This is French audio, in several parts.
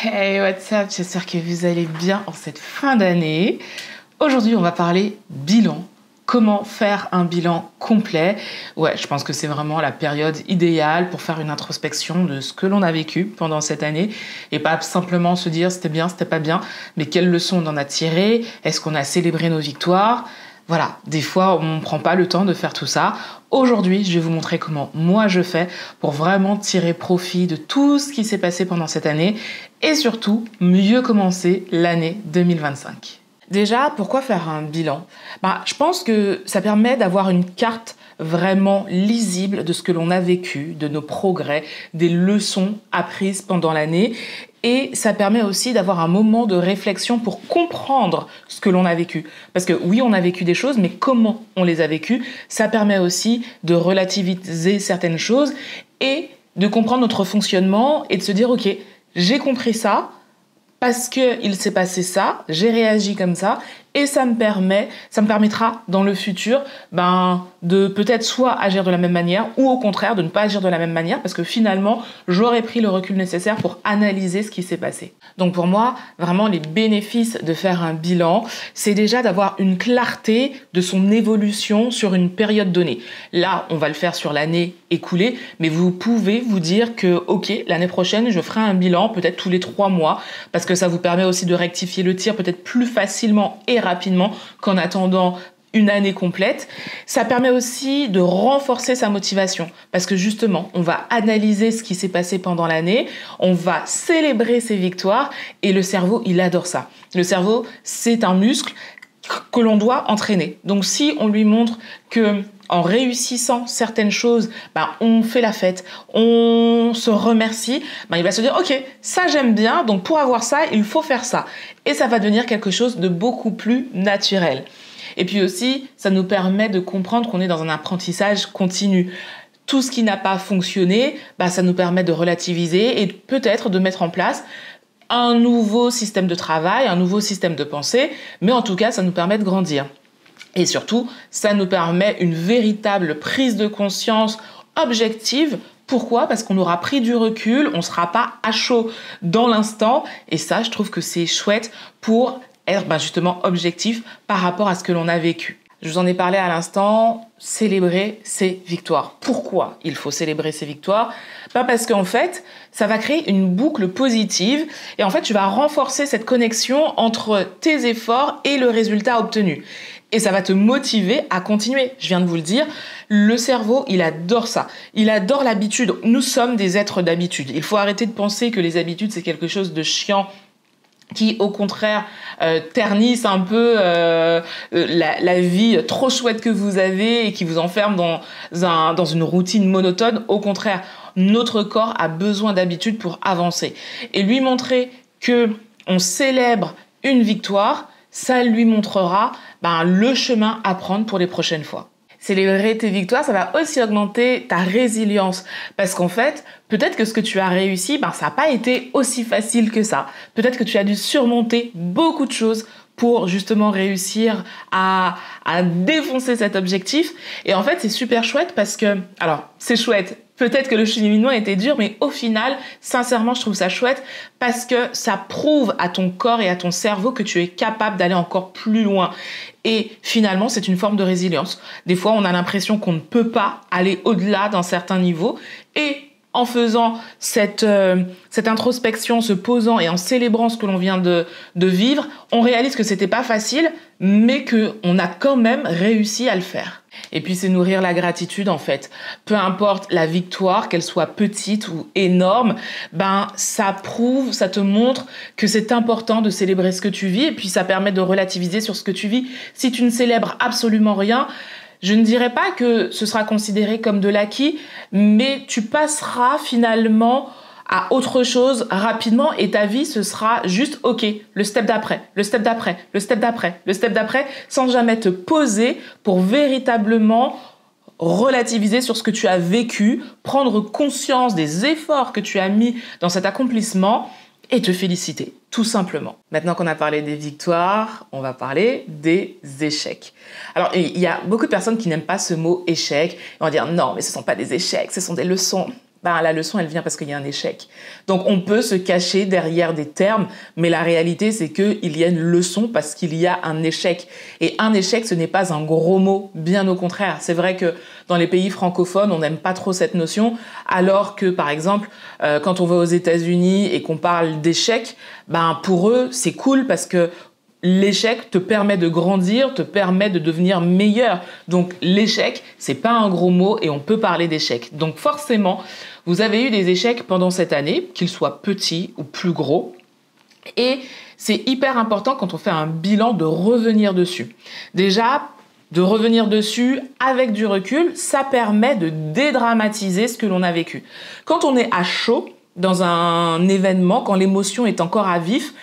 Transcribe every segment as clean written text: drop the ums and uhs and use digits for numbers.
Hey, what's up? J'espère que vous allez bien en cette fin d'année. Aujourd'hui, on va parler bilan. Comment faire un bilan complet? Ouais, je pense que c'est vraiment la période idéale pour faire une introspection de ce que l'on a vécu pendant cette année et pas simplement se dire c'était bien, c'était pas bien, mais quelles leçons on en a tirées? Est-ce qu'on a célébré nos victoires? Voilà, des fois, on ne prend pas le temps de faire tout ça. Aujourd'hui, je vais vous montrer comment moi je fais pour vraiment tirer profit de tout ce qui s'est passé pendant cette année et surtout mieux commencer l'année 2025. Déjà, pourquoi faire un bilan? Je pense que ça permet d'avoir une carte vraiment lisible de ce que l'on a vécu, de nos progrès, des leçons apprises pendant l'année. Et ça permet aussi d'avoir un moment de réflexion pour comprendre ce que l'on a vécu. Parce que oui, on a vécu des choses, mais comment on les a vécues, ça permet aussi de relativiser certaines choses et de comprendre notre fonctionnement et de se dire, ok, j'ai compris ça, parce qu'il s'est passé ça, j'ai réagi comme ça, et ça me permettra dans le futur de peut-être soit agir de la même manière, ou au contraire de ne pas agir de la même manière, parce que finalement, j'aurais pris le recul nécessaire pour analyser ce qui s'est passé. Donc pour moi, vraiment les bénéfices de faire un bilan, c'est déjà d'avoir une clarté de son évolution sur une période donnée. Là, on va le faire sur l'année écoulée, mais vous pouvez vous dire que, ok, l'année prochaine, je ferai un bilan peut-être tous les 3 mois, parce que ça vous permet aussi de rectifier le tir peut-être plus facilement et rapidement qu'en attendant une année complète. Ça permet aussi de renforcer sa motivation parce que justement, on va analyser ce qui s'est passé pendant l'année, on va célébrer ses victoires et le cerveau, il adore ça. Le cerveau, c'est un muscle que l'on doit entraîner. Donc si on lui montre que en réussissant certaines choses, on fait la fête, on se remercie, il va se dire « Ok, ça j'aime bien, donc pour avoir ça, il faut faire ça. » Et ça va devenir quelque chose de beaucoup plus naturel. Et puis aussi, ça nous permet de comprendre qu'on est dans un apprentissage continu. Tout ce qui n'a pas fonctionné, ça nous permet de relativiser et peut-être de mettre en place un nouveau système de travail, un nouveau système de pensée, mais en tout cas, ça nous permet de grandir. Et surtout, ça nous permet une véritable prise de conscience objective. Pourquoi? Parce qu'on aura pris du recul, on ne sera pas à chaud dans l'instant. Et ça, je trouve que c'est chouette pour être justement objectif par rapport à ce que l'on a vécu. Je vous en ai parlé à l'instant, célébrer ses victoires. Pourquoi il faut célébrer ses victoires? Parce qu'en fait, ça va créer une boucle positive et en fait, tu vas renforcer cette connexion entre tes efforts et le résultat obtenu. Et ça va te motiver à continuer. Je viens de vous le dire, le cerveau, il adore ça. Il adore l'habitude. Nous sommes des êtres d'habitude. Il faut arrêter de penser que les habitudes, c'est quelque chose de chiant qui, au contraire, ternissent un peu la vie trop chouette que vous avez et qui vous enferme dans une routine monotone. Au contraire, notre corps a besoin d'habitude pour avancer. Et lui montrer que on célèbre une victoire, ça lui montrera le chemin à prendre pour les prochaines fois. Célébrer tes victoires, ça va aussi augmenter ta résilience. Parce qu'en fait, peut-être que ce que tu as réussi, ça n'a pas été aussi facile que ça. Peut-être que tu as dû surmonter beaucoup de choses pour justement réussir à défoncer cet objectif. Et en fait, c'est super chouette parce que, alors, c'est chouette. Peut-être que le cheminement était dur, mais au final, sincèrement, je trouve ça chouette parce que ça prouve à ton corps et à ton cerveau que tu es capable d'aller encore plus loin. Et finalement, c'est une forme de résilience. Des fois, on a l'impression qu'on ne peut pas aller au-delà d'un certain niveau. Et en faisant cette introspection, se posant et en célébrant ce que l'on vient de vivre, on réalise que c'était pas facile, mais qu'on a quand même réussi à le faire. Et puis, c'est nourrir la gratitude, en fait. Peu importe la victoire, qu'elle soit petite ou énorme, ça prouve, ça te montre que c'est important de célébrer ce que tu vis et puis ça permet de relativiser sur ce que tu vis. Si tu ne célèbres absolument rien, je ne dirais pas que ce sera considéré comme de l'acquis, mais tu passeras finalement à autre chose rapidement et ta vie, ce sera juste OK, le step d'après, le step d'après, le step d'après, le step d'après, sans jamais te poser pour véritablement relativiser sur ce que tu as vécu, prendre conscience des efforts que tu as mis dans cet accomplissement et te féliciter, tout simplement. Maintenant qu'on a parlé des victoires, on va parler des échecs. Alors, il y a beaucoup de personnes qui n'aiment pas ce mot échec. Ils vont dire non, mais ce ne sont pas des échecs, ce sont des leçons. Ben, la leçon, elle vient parce qu'il y a un échec. Donc, on peut se cacher derrière des termes, mais la réalité, c'est qu'il y a une leçon parce qu'il y a un échec. Et un échec, ce n'est pas un gros mot, bien au contraire. C'est vrai que dans les pays francophones, on n'aime pas trop cette notion, alors que, par exemple, quand on va aux États-Unis et qu'on parle d'échec, ben, pour eux, c'est cool parce que l'échec te permet de grandir, te permet de devenir meilleur. Donc l'échec, c'est pas un gros mot et on peut parler d'échec. Donc forcément, vous avez eu des échecs pendant cette année, qu'ils soient petits ou plus gros. Et c'est hyper important quand on fait un bilan de revenir dessus. Déjà, de revenir dessus avec du recul, ça permet de dédramatiser ce que l'on a vécu. Quand on est à chaud dans un événement, quand l'émotion est encore à vif,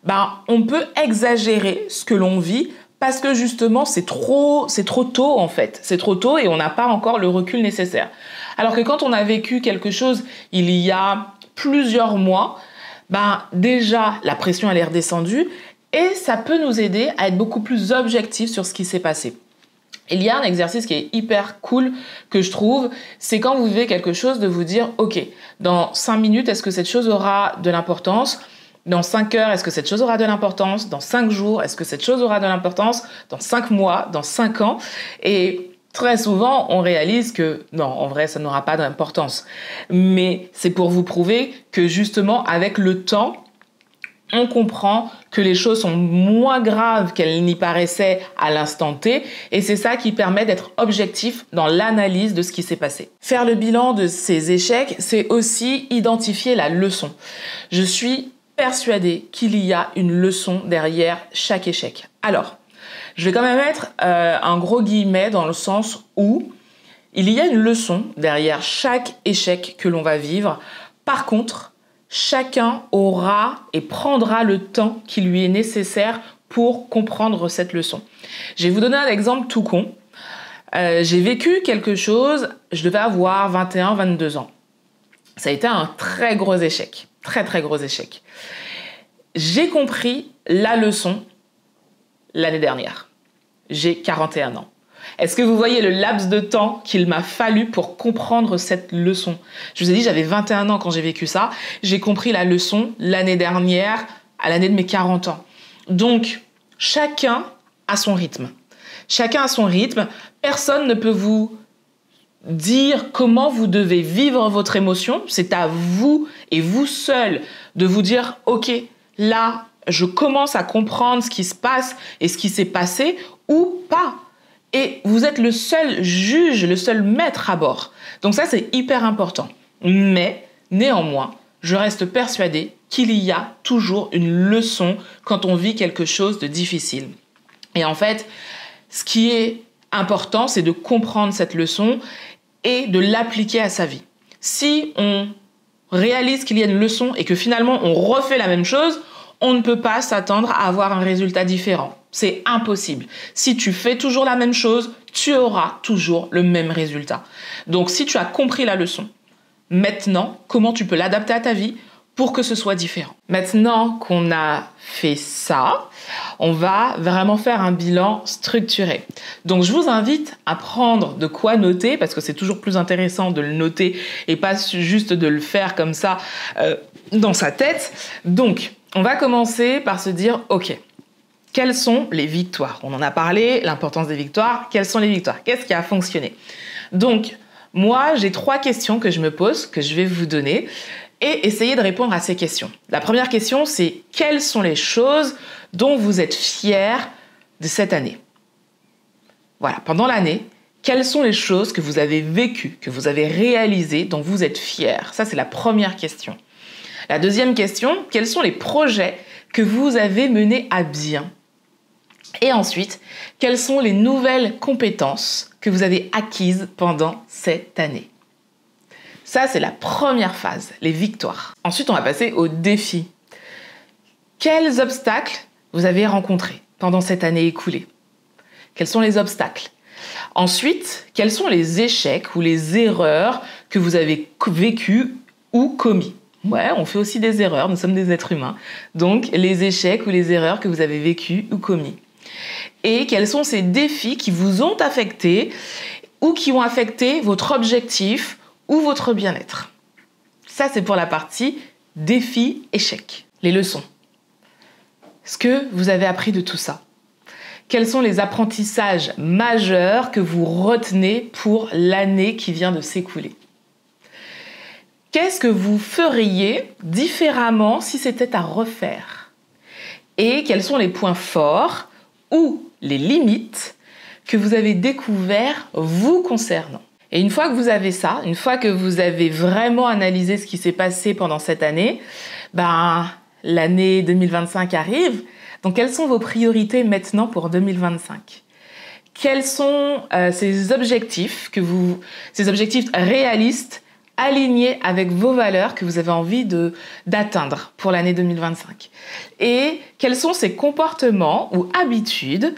ben, on peut exagérer ce que l'on vit parce que justement c'est trop tôt en fait. C'est trop tôt et on n'a pas encore le recul nécessaire. Alors que quand on a vécu quelque chose il y a plusieurs mois, ben, déjà la pression elle est redescendue et ça peut nous aider à être beaucoup plus objectif sur ce qui s'est passé. Il y a un exercice qui est hyper cool que je trouve, c'est quand vous vivez quelque chose de vous dire « Ok, dans 5 minutes, est-ce que cette chose aura de l'importance ? Dans 5 heures, est-ce que cette chose aura de l'importance ? Dans 5 jours, est-ce que cette chose aura de l'importance ? Dans 5 mois, dans 5 ans ?» Et très souvent, on réalise que non, en vrai, ça n'aura pas d'importance. Mais c'est pour vous prouver que justement, avec le temps, on comprend que les choses sont moins graves qu'elles n'y paraissaient à l'instant T, et c'est ça qui permet d'être objectif dans l'analyse de ce qui s'est passé. Faire le bilan de ces échecs, c'est aussi identifier la leçon. Je suis persuadée qu'il y a une leçon derrière chaque échec. Alors, je vais quand même mettre un gros guillemet dans le sens où il y a une leçon derrière chaque échec que l'on va vivre. Par contre, chacun aura et prendra le temps qui lui est nécessaire pour comprendre cette leçon. Je vais vous donner un exemple tout con. J'ai vécu quelque chose, je devais avoir 21, 22 ans. Ça a été un très gros échec, très très gros échec. J'ai compris la leçon l'année dernière. J'ai 41 ans. Est-ce que vous voyez le laps de temps qu'il m'a fallu pour comprendre cette leçon ? Je vous ai dit, j'avais 21 ans quand j'ai vécu ça. J'ai compris la leçon l'année dernière, à l'année de mes 40 ans. Donc, chacun a son rythme. Chacun a son rythme. Personne ne peut vous dire comment vous devez vivre votre émotion. C'est à vous et vous seul de vous dire « Ok, là, je commence à comprendre ce qui se passe et ce qui s'est passé ou pas ». Et vous êtes le seul juge, le seul maître à bord. Donc ça, c'est hyper important. Mais néanmoins, je reste persuadée qu'il y a toujours une leçon quand on vit quelque chose de difficile. Et en fait, ce qui est important, c'est de comprendre cette leçon et de l'appliquer à sa vie. Si on réalise qu'il y a une leçon et que finalement on refait la même chose, on ne peut pas s'attendre à avoir un résultat différent. C'est impossible. Si tu fais toujours la même chose, tu auras toujours le même résultat. Donc si tu as compris la leçon, maintenant, comment tu peux l'adapter à ta vie pour que ce soit différent. Maintenant qu'on a fait ça, on va vraiment faire un bilan structuré. Donc je vous invite à prendre de quoi noter, parce que c'est toujours plus intéressant de le noter et pas juste de le faire comme ça dans sa tête. Donc, on va commencer par se dire, ok, quelles sont les victoires ? On en a parlé, l'importance des victoires. Quelles sont les victoires ? Qu'est-ce qui a fonctionné ? Donc, moi, j'ai 3 questions que je me pose, que je vais vous donner, et essayer de répondre à ces questions. La première question, c'est quelles sont les choses dont vous êtes fiers de cette année ? Voilà, pendant l'année, quelles sont les choses que vous avez vécues, que vous avez réalisées, dont vous êtes fiers ? Ça, c'est la première question. La deuxième question, quels sont les projets que vous avez menés à bien ? Et ensuite, quelles sont les nouvelles compétences que vous avez acquises pendant cette année ? Ça, c'est la première phase, les victoires. Ensuite, on va passer aux défis. Quels obstacles vous avez rencontrés pendant cette année écoulée ? Quels sont les obstacles ? Ensuite, quels sont les échecs ou les erreurs que vous avez vécues ou commis ? Ouais, on fait aussi des erreurs, nous sommes des êtres humains. Donc, les échecs ou les erreurs que vous avez vécues ou commis. Et quels sont ces défis qui vous ont affecté ou qui ont affecté votre objectif ou votre bien-être. Ça, c'est pour la partie défi, échec. Les leçons. Ce que vous avez appris de tout ça. Quels sont les apprentissages majeurs que vous retenez pour l'année qui vient de s'écouler? Qu'est-ce que vous feriez différemment si c'était à refaire? Et quels sont les points forts ou les limites que vous avez découverts vous concernant? Et une fois que vous avez ça, une fois que vous avez vraiment analysé ce qui s'est passé pendant cette année, l'année 2025 arrive. Donc, quelles sont vos priorités maintenant pour 2025? Quels sont ces objectifs réalistes, alignés avec vos valeurs que vous avez envie d'atteindre pour l'année 2025? Et quels sont ces comportements ou habitudes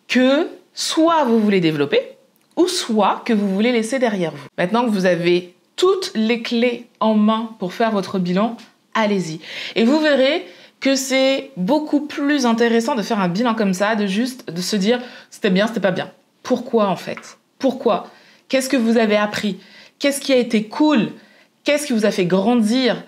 que soit vous voulez développer, ou soit que vous voulez laisser derrière vous? Maintenant que vous avez toutes les clés en main pour faire votre bilan, allez-y. Et vous verrez que c'est beaucoup plus intéressant de faire un bilan comme ça, de se dire c'était bien, c'était pas bien. Pourquoi en fait? Pourquoi? Qu'est-ce que vous avez appris? Qu'est-ce qui a été cool? Qu'est-ce qui vous a fait grandir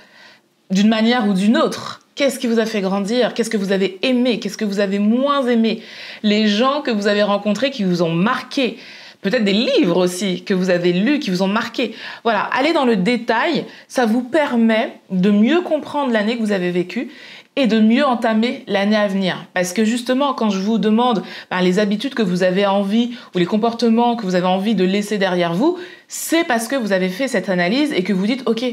d'une manière ou d'une autre? Qu'est-ce qui vous a fait grandir? Qu'est-ce que vous avez aimé? Qu'est-ce que vous avez moins aimé? Les gens que vous avez rencontrés qui vous ont marqué. Peut-être des livres aussi que vous avez lus, qui vous ont marqué. Voilà, aller dans le détail, ça vous permet de mieux comprendre l'année que vous avez vécue et de mieux entamer l'année à venir. Parce que justement, quand je vous demande les habitudes que vous avez envie ou les comportements que vous avez envie de laisser derrière vous, c'est parce que vous avez fait cette analyse et que vous dites « Ok,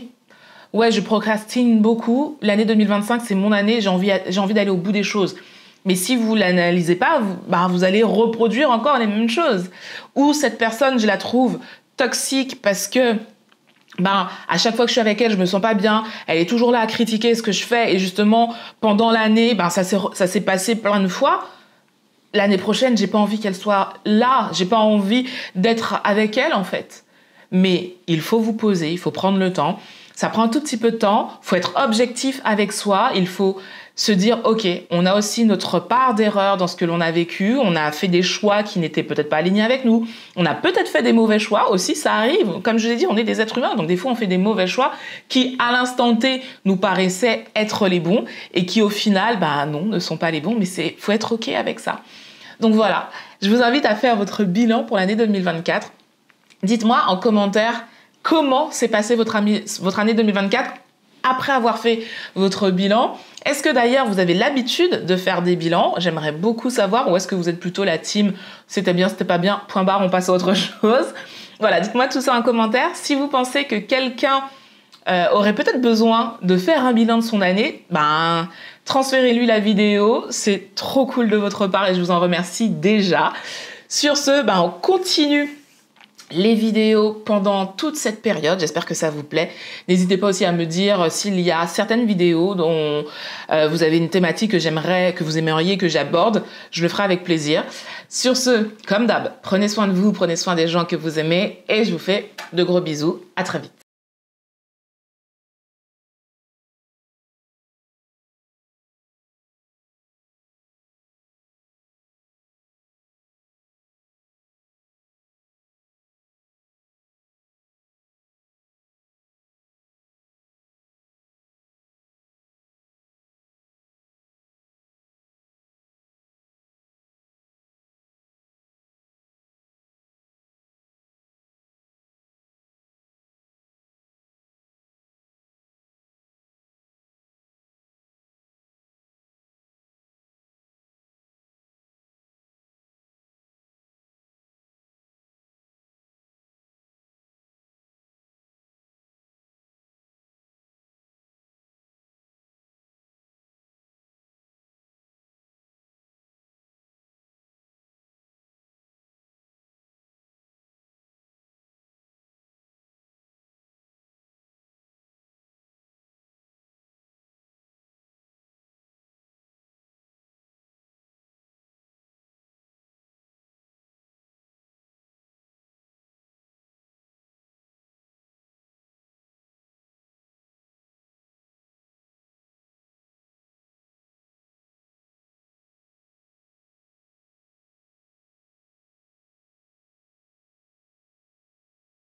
ouais, je procrastine beaucoup, l'année 2025, c'est mon année, j'ai envie d'aller au bout des choses. » Mais si vous l'analysez pas, vous allez reproduire encore les mêmes choses. Ou cette personne, je la trouve toxique parce que à chaque fois que je suis avec elle, je me sens pas bien. Elle est toujours là à critiquer ce que je fais. Et justement, pendant l'année, ça s'est passé plein de fois. L'année prochaine, j'ai pas envie qu'elle soit là. J'ai pas envie d'être avec elle, en fait. Mais il faut vous poser, il faut prendre le temps. Ça prend un tout petit peu de temps. Il faut être objectif avec soi. Il faut se dire, OK, on a aussi notre part d'erreur dans ce que l'on a vécu. On a fait des choix qui n'étaient peut-être pas alignés avec nous. On a peut-être fait des mauvais choix aussi, ça arrive. Comme je l'ai dit, on est des êtres humains. Donc des fois, on fait des mauvais choix qui, à l'instant T, nous paraissaient être les bons et qui, au final, non, ne sont pas les bons. Mais faut être OK avec ça. Donc voilà, je vous invite à faire votre bilan pour l'année 2024. Dites-moi en commentaire comment s'est passée votre année 2024 après avoir fait votre bilan. Est-ce que d'ailleurs vous avez l'habitude de faire des bilans? J'aimerais beaucoup savoir. Ou est-ce que vous êtes plutôt la team c'était bien, c'était pas bien, point barre, on passe à autre chose? Voilà, dites-moi tout ça en commentaire. Si vous pensez que quelqu'un aurait peut-être besoin de faire un bilan de son année, transférez-lui la vidéo. C'est trop cool de votre part et je vous en remercie déjà. Sur ce, on continue les vidéos pendant toute cette période. J'espère que ça vous plaît. N'hésitez pas aussi à me dire s'il y a certaines vidéos dont vous avez une thématique que vous aimeriez que j'aborde. Je le ferai avec plaisir. Sur ce, comme d'hab, prenez soin de vous, prenez soin des gens que vous aimez et je vous fais de gros bisous. À très vite.